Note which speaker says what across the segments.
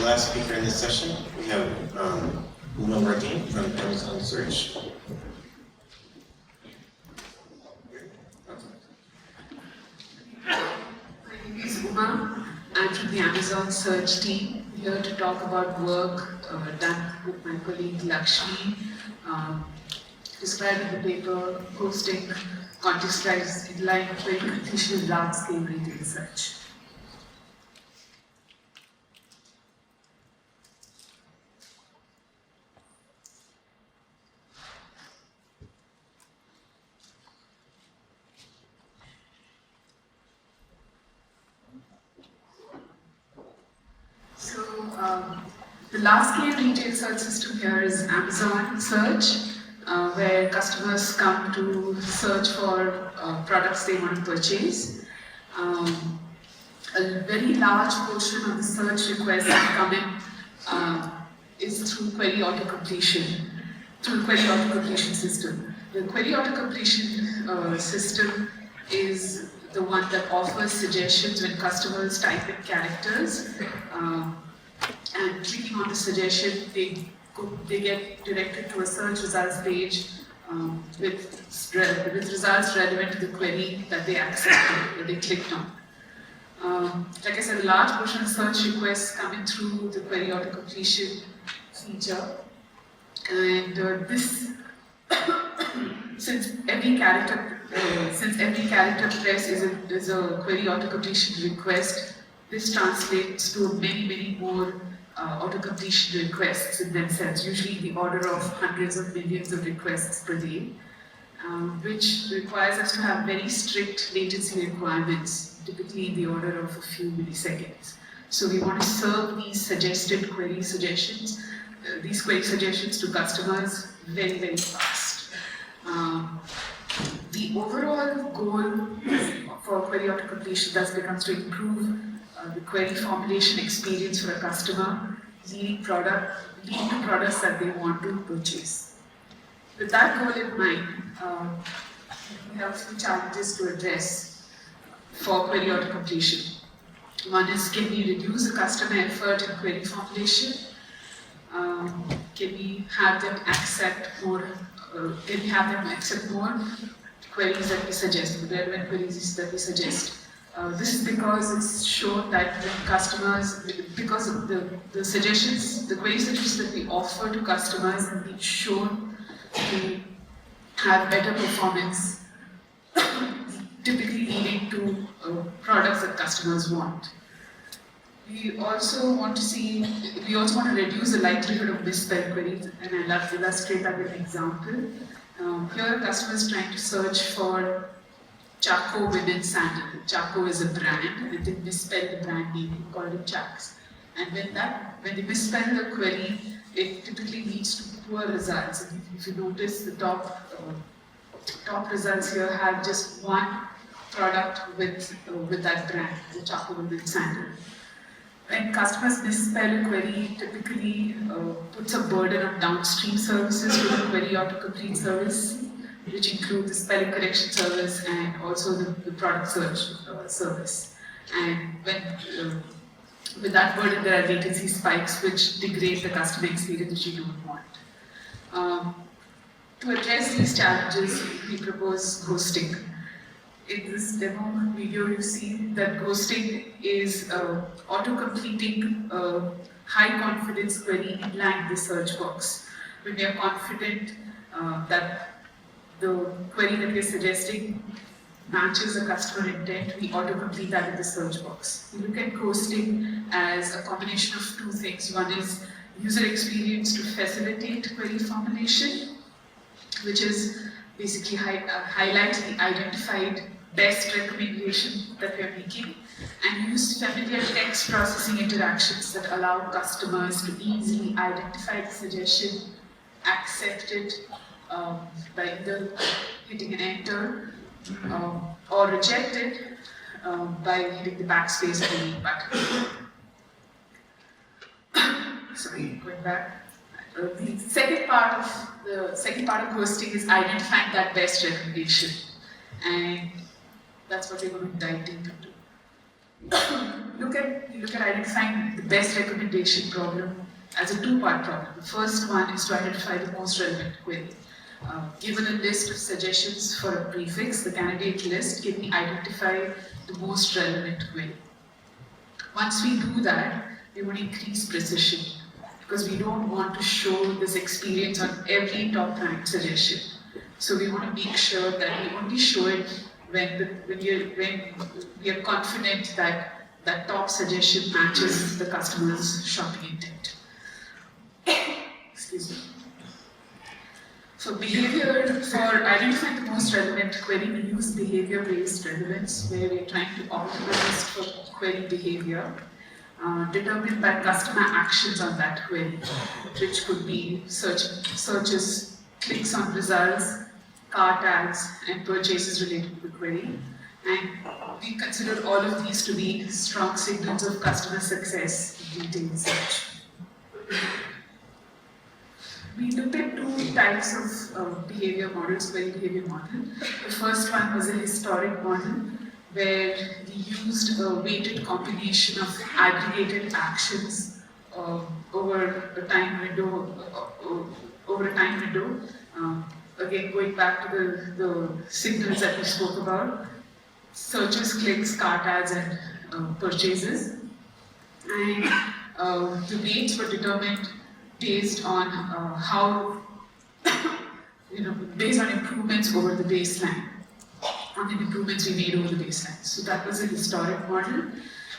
Speaker 1: last speaker in this session. We have Murthy from Amazon Search.
Speaker 2: My name is Uma. I'm from the Amazon Search team, here to talk about work done with my colleague Lakshmi, describing the paper, hosting, contextualized inline, very completion with large-scale retail search. The large-scale retail search system here is Amazon Search, where customers come to search for products they want to purchase. A very large portion of the search requests that come in is through query autocompletion, through the query autocompletion system. The query autocompletion system is the one that offers suggestions when customers type in characters. And clicking on the suggestion, they get directed to a search results page with results relevant to the query that they accepted, that they clicked on. Like I said, a large portion of search requests coming through the query auto-completion feature. And this, since every character press is a query auto-completion request, this translates to many more auto-completion requests in themselves, usually the order of hundreds of millions of requests per day, which requires us to have very strict latency requirements, typically in the order of a few milliseconds. So we want to serve these suggested query suggestions, to customers very fast. The overall goal for query auto-completion thus becomes to improve the query formulation experience for a customer, leading to products that they want to purchase. With that goal in mind, we have a few challenges to address for query auto-completion. One is, can we reduce the customer effort in query formulation? Can we have them accept more? Queries that we suggest, relevant queries that we suggest? This is because it's shown that when customers, because of the suggestions, the query suggestions that we offer to customers have been shown to have better performance, typically leading to products that customers want. We also want to reduce the likelihood of misspelled queries, and I'll illustrate that with an example. Here, a customer is trying to search for Chaco women's sandal. Chaco is a brand, and they misspell the brand name and call it Chacs. And when they misspell the query, it typically leads to poor results. And if you notice, the top results here have just one product with that brand, the Chaco women's sandal. When customers misspell a query, it typically puts a burden on downstream services to the query autocomplete service, which include the spelling correction service and also the product search service. And with that burden, there are latency spikes which degrade the customer experience which you don't want. To address these challenges, we propose ghosting. In this demo video, you see that ghosting is auto-completing a high-confidence query inline the search box. When we are confident that the query that we are suggesting matches the customer intent, we auto-complete that in the search box. We look at ghosting as a combination of two things. One is user experience to facilitate query formulation, which is basically highlight the identified best recommendation that we are making, and use familiar text processing interactions that allow customers to easily identify the suggestion, accept it by either hitting an enter or reject it by hitting the backspace or delete button. Sorry, going back. The second part of ghosting is identifying that best recommendation, and that's what we're going to dive deep into. look at identifying the best recommendation problem as a two-part problem. The first one is to identify the most relevant query. Given a list of suggestions for a prefix, the candidate list can we identify the most relevant query. Once we do that, we want to increase precision because we don't want to show this experience on every top ranked suggestion. So we want to make sure that we only show it when we are confident that that top suggestion matches the customer's shopping intent. Excuse me. For identifying the most relevant query, we use behavior-based relevance, where we're trying to optimize for query behavior, determined by customer actions on that query, which could be searches, clicks on results, cart tags, and purchases related to the query. And we consider all of these to be strong signals of customer success in detailed search. We looked at two types of behavior models, query behavior model. The first one was a historic model, where we used a weighted combination of aggregated actions over a time window. Again, going back to the signals that we spoke about: searches, clicks, cart ads, and purchases. And the weights were determined based on based on improvements over the baseline, on the improvements we made over the baseline. So that was a historic model.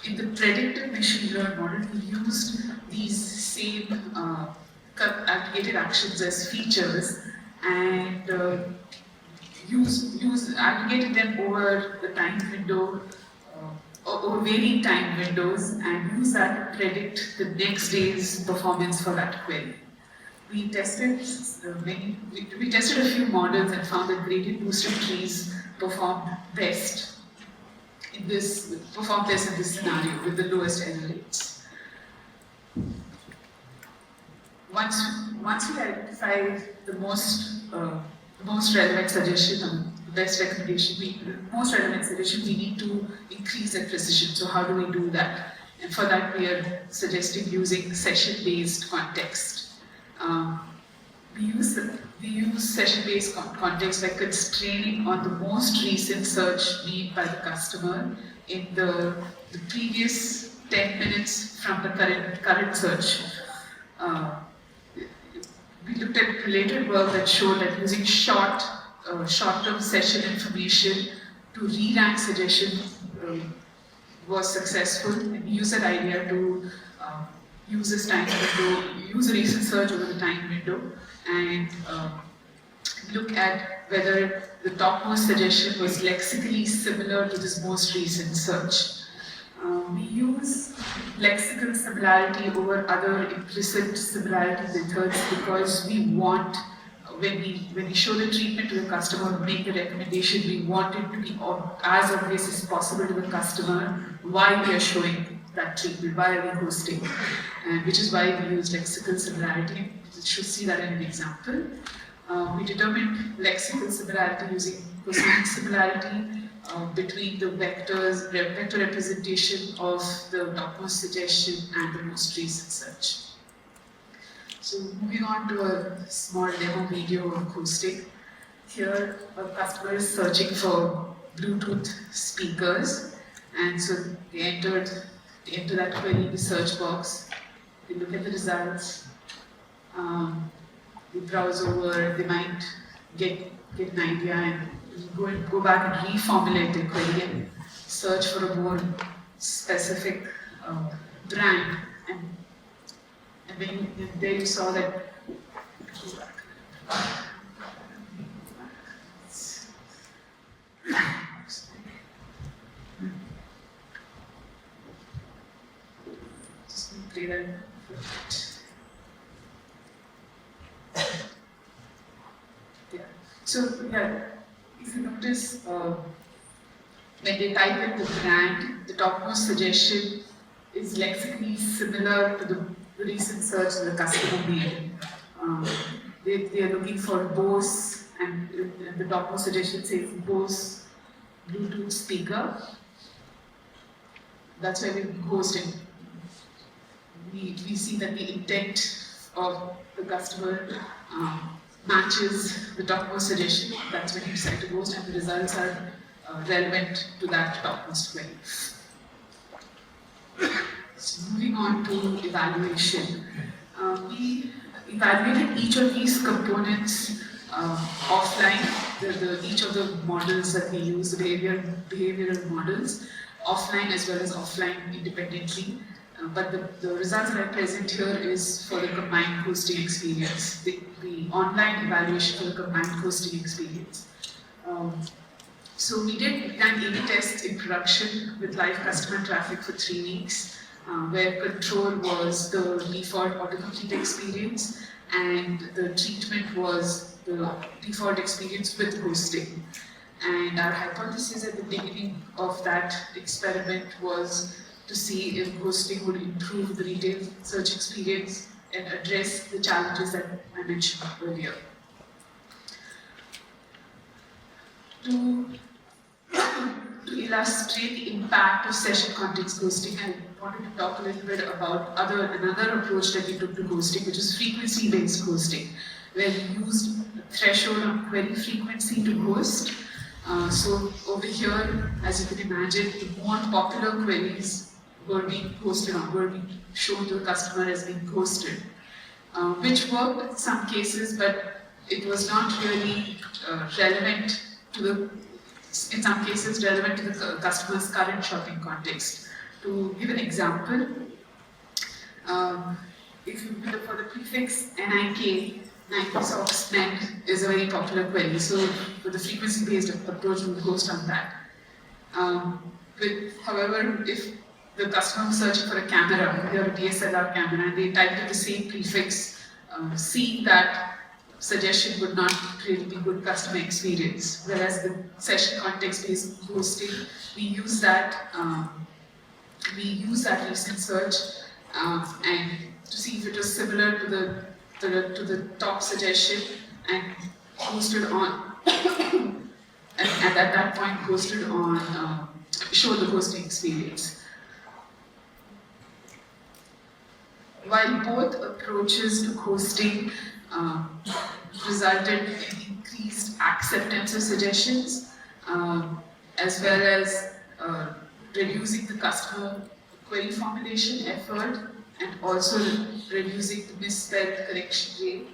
Speaker 2: In the predictive machine learned model, we used these same aggregated actions as features and aggregated them over the time window, over varying time windows, and use that to predict the next day's performance for that query. We tested a few models and found that gradient boosted trees performed best in this scenario with the lowest error rates. Once we identify the most relevant suggestion or the best recommendation, we need to increase that precision. So how do we do that? And for that, we are suggesting using session-based context. We use session-based context by constraining on the most recent search made by the customer in the previous 10 minutes from the current search. We looked at related work that showed that using short-term session information to re-rank suggestion was successful, and we use that idea to use this time window, use a recent search over the time window, and look at whether the topmost suggestion was lexically similar to this most recent search. We use lexical similarity over other implicit similarity methods because we want, when we show the treatment to the customer, make the recommendation, we want it to be as obvious as possible to the customer why we are showing that treatment, why are we hosting, and which is why we use lexical similarity. You should see that in an example. We determined lexical similarity using cosine similarity between the vector representation of the topmost suggestion and the most recent search. So moving on to a small demo video of Acoustic. Here a customer is searching for Bluetooth speakers, and so they enter that query in the search box. They look at the results. They browse over. They might get an idea and go back and reformulate the query and search for a more specific brand. And when there you saw that. Just play that. Yeah. So yeah, if you notice, when they type in the brand, the topmost suggestion is lexically similar to the recent search the customer made. They are looking for Bose, and the topmost suggestion says Bose Bluetooth speaker. that's why we're ghosting. We see that the intent of the customer matches the topmost suggestion. That's when you decide to ghost, and the results are relevant to that topmost query. So moving on to evaluation. We evaluated each of these components offline, each of the models that we use, the behavioral models, offline as well as offline independently. But the results that I present here is for the combined hosting experience, the online evaluation for the combined hosting experience. So we ran A/B tests in production with live customer traffic for 3 weeks, where control was the default autocomplete experience, and the treatment was the default experience with hosting. And our hypothesis at the beginning of that experiment was to see if hosting would improve the retail search experience and address the challenges that I mentioned earlier. To illustrate the impact of session context hosting, I wanted to talk a little bit about another approach that we took to hosting, which is frequency-based hosting, where we used a threshold of query frequency to host. So over here, as you can imagine, the more popular queries were being hosted on, were being shown to the customer as being hosted, which worked in some cases, but it was not really relevant to the, in some cases, relevant to the customer's current shopping context. To give an example, if you look for the prefix NIK, Nike socks meant is a very popular query. So for the frequency-based approach, we would host on that. However, if the customer was searching for a camera, they have a DSLR camera, and they typed in the same prefix, seeing that suggestion would not really be good customer experience. Whereas the session context-based hosting, we use that recent search and to see if it was similar to the top suggestion and hosted on, and at that point hosted on, show the hosting experience. While both approaches to hosting resulted in increased acceptance of suggestions, as well as reducing the customer query formulation effort and also reducing the misspell correction rate,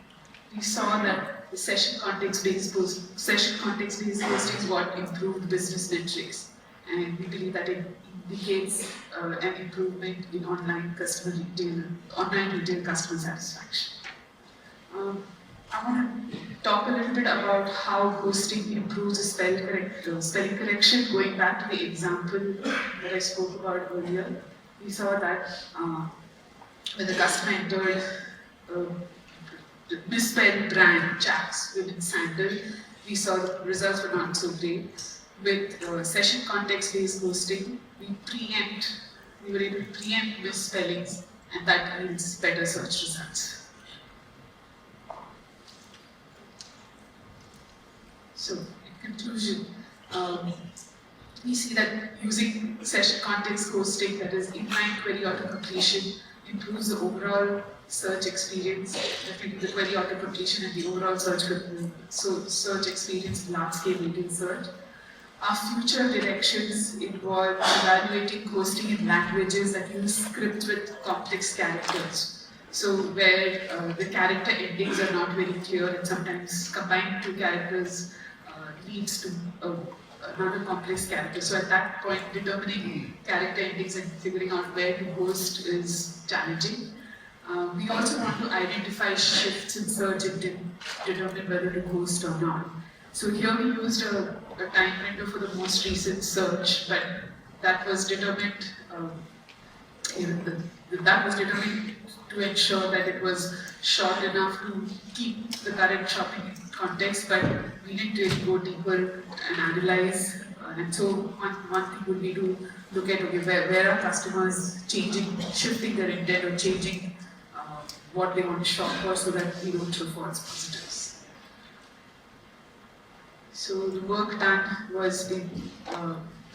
Speaker 2: we saw that the session context-based hosting is what improved business metrics, and we believe that it indicates an improvement in online retail customer satisfaction. I want to talk a little bit about how hosting improves the spelling correction. Going back to the example that I spoke about earlier, we saw that when the customer entered misspelled brand chaps women's sandal, we saw the results were not so great. With session context-based hosting, we were able to preempt misspellings, and that yields better search results. So, in conclusion, we see that using session context hosting, that is inline query autocompletion, improves the overall search experience, definitely the query autocompletion and the overall search experience in large-scale retail search. Our future directions involve evaluating hosting in languages that use scripts with complex characters. So where the character endings are not very clear, and sometimes combining 2 characters leads to another complex character. So at that point, determining character endings and figuring out where to host is challenging. We also want to identify shifts in search and determine whether to host or not. So here we used a time window for the most recent search, but that was determined. That was determined to ensure that it was short enough to keep the current shopping context, but we didn't really go deeper and analyze. And so one thing would be to look at, okay, where are customers shifting their intent or changing what they want to shop for, so that we don't show false positives. So the work done was with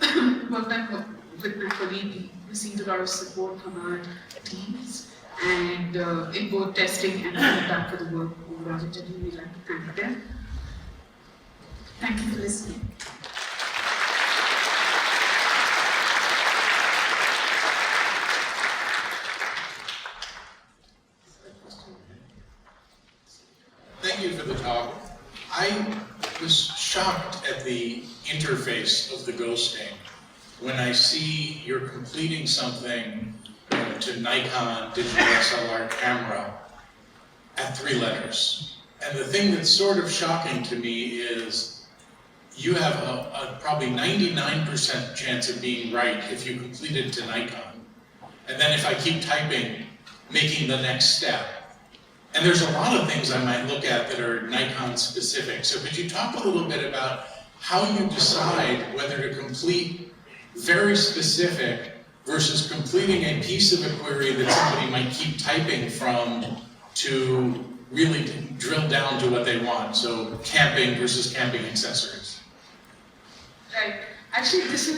Speaker 2: my colleague, received a lot of support from our teams, and in both testing and feedback for the work overall. We'd like to thank them. Thank you for listening.
Speaker 3: Thank you for the talk. I was shocked at the interface of the ghosting. When I see you're completing something to Nikon digital SLR camera at 3 letters. And the thing that's sort of shocking to me is you have a probably 99% chance of being right if you complete it to Nikon. And then if I keep typing, making the next step. And there's a lot of things I might look at that are Nikon specific. So could you talk a little bit about how you decide whether to complete very specific versus completing a piece of a query that somebody might keep typing from to really drill down to what they want? So camping versus camping accessories.
Speaker 2: Right. Actually, this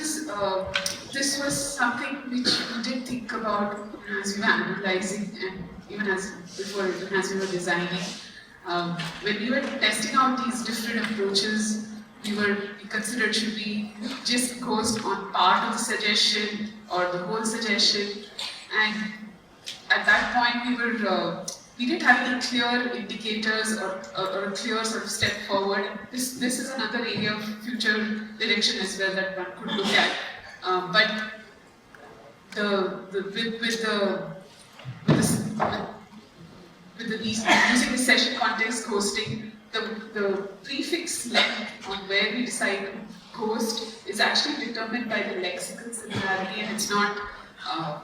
Speaker 2: was something which we did think about as we were analyzing and even as we were designing. When we were testing out these different approaches, we considered should we just ghost on part of the suggestion or the whole suggestion, and at that point we didn't have any clear indicators or a clear sort of step forward. This is another area of future direction as well that one could look at. But using the session context hosting, the prefix length on where we decide to host is actually determined by the lexical similarity, and it's not a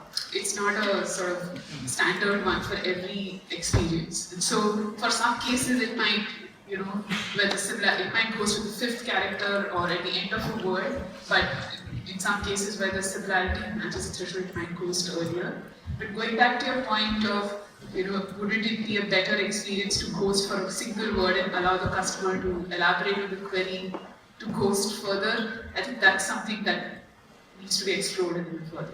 Speaker 2: sort of standard one for every experience. And so for some cases it might, where it might host with the 5th character or at the end of a word, but in some cases where the similarity matches the threshold, it might host earlier. But going back to your point of, wouldn't it be a better experience to host for a single word and allow the customer to elaborate on the query to host further? I think that's something that needs to be explored a little further.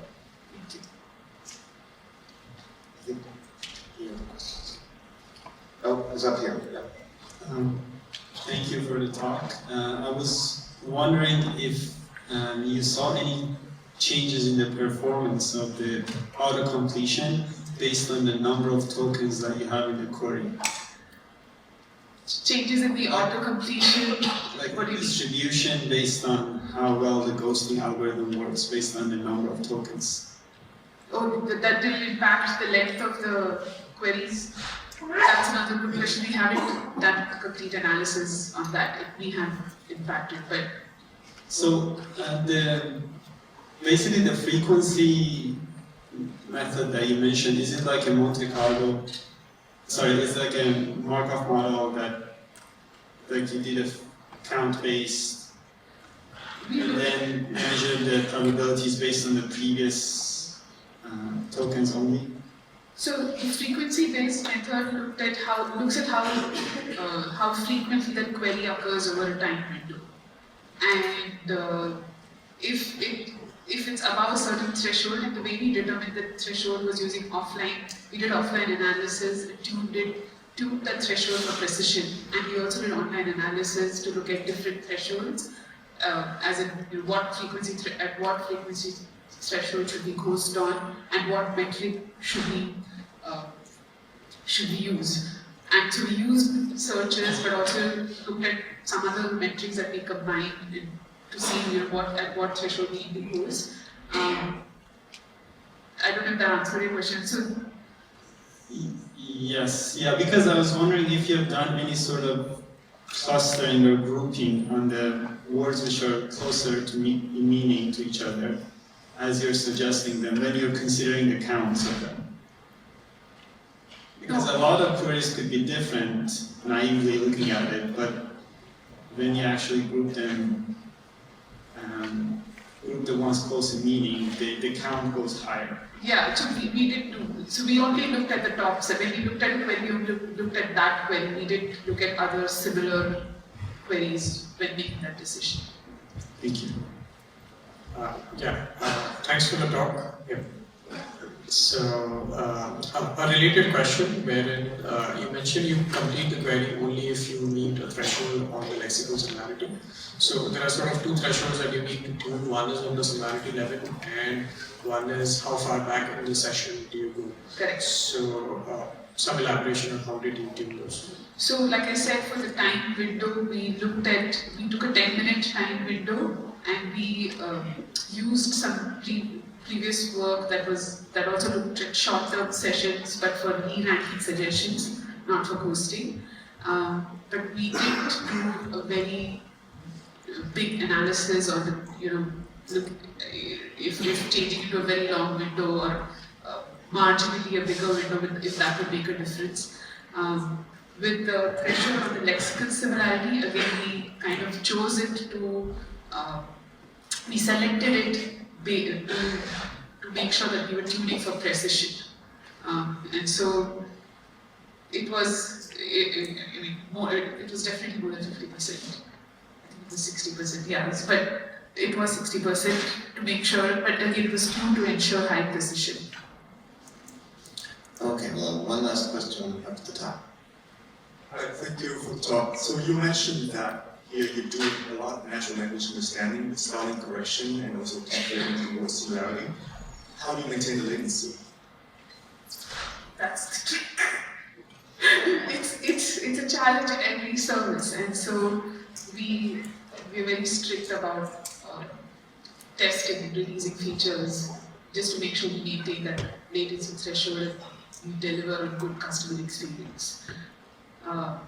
Speaker 2: Thank you.
Speaker 1: Oh, it's up here. Yeah.
Speaker 4: Thank you for the talk. I was wondering if you saw any changes in the performance of the auto-completion based on the number of tokens that you have in the query.
Speaker 2: Changes in the auto-completion?
Speaker 4: Like distribution based on how well the ghosting algorithm works based on the number of tokens.
Speaker 2: Oh, that didn't impact the length of the queries? That's another good question. We haven't done a complete analysis on that. We have impacted, but...
Speaker 4: So, basically the frequency method that you mentioned, is it like a Monte Carlo? Sorry, it's like a Markov model that like you did a count-based and then measure the probabilities based on the previous tokens only?
Speaker 2: So the frequency-based method looks at how frequently that query occurs over a time window, and if it's above a certain threshold, and the way we determined the threshold was using we did offline analysis and tuned that threshold for precision, and we also did online analysis to look at different thresholds, as in at what frequency threshold should we ghost on, and what metric should we use. And so we used searches, but also looked at some other metrics that we combined to see at what threshold we need to ghost. I don't know if that answered your question. So,
Speaker 4: yes, yeah, because I was wondering if you have done any sort of clustering or grouping on the words which are closer to meaning to each other as you're suggesting them, then you're considering the counts of them. Because a lot of queries could be different, naively looking at it, but when you actually group them, group the ones close in meaning, the count goes higher.
Speaker 2: Yeah, so we did do. So we only looked at the top. So when we looked at a query, we looked at that query. We did look at other similar queries when making that decision.
Speaker 4: Thank you.
Speaker 5: Thanks for the talk. Yeah. So, a related question wherein you mentioned you complete the query only if you meet a threshold on the lexical similarity. So, there are sort of two thresholds that you need to tune. One is on the similarity level, and one is how far back in the session do you go.
Speaker 2: Correct.
Speaker 5: So, some elaboration on how did you tune those?
Speaker 2: So, like I said, for the time window, we took a 10-minute time window, and we used some previous work that also looked at short-term sessions, but for re-ranking suggestions, not for posting. But we did do a very big analysis on the, look if changing to a very long window or marginally a bigger window, if that would make a difference. With the threshold on the lexical similarity, again we kind of chose it to, we selected it to make sure that we were tuning for precision. And so it was, it was definitely more than 50%. I think it was 60%, yeah, but it was 60% to make sure, but again it was tuned to ensure high precision.
Speaker 1: Okay, well, one last question up at the top.
Speaker 6: Hi, thank you for the talk. So you mentioned that here you do a lot of natural language understanding, spelling correction, and also calculating word similarity. How do you maintain the latency?
Speaker 2: That's the trick. It's a challenge in every service, and so we're very strict about testing and releasing features just to make sure we maintain that latency threshold and we deliver a good customer experience. I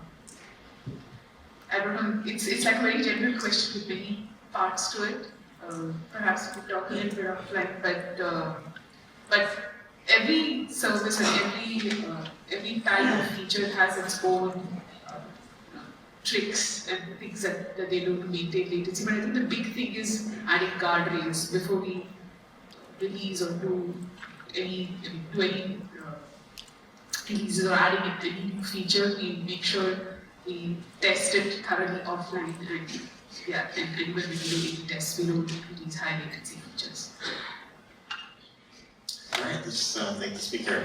Speaker 2: don't know, it's like a very general question with many parts to it. Perhaps we could talk a little bit offline, but every service and every type of feature has its own tricks and things that they do to maintain latency. But I think the big thing is adding guardrails before we release or do any releases or adding any new feature. We make sure we test it thoroughly offline, and when we do A/B tests, we don't release high latency features.
Speaker 1: All right, let's thank the speaker.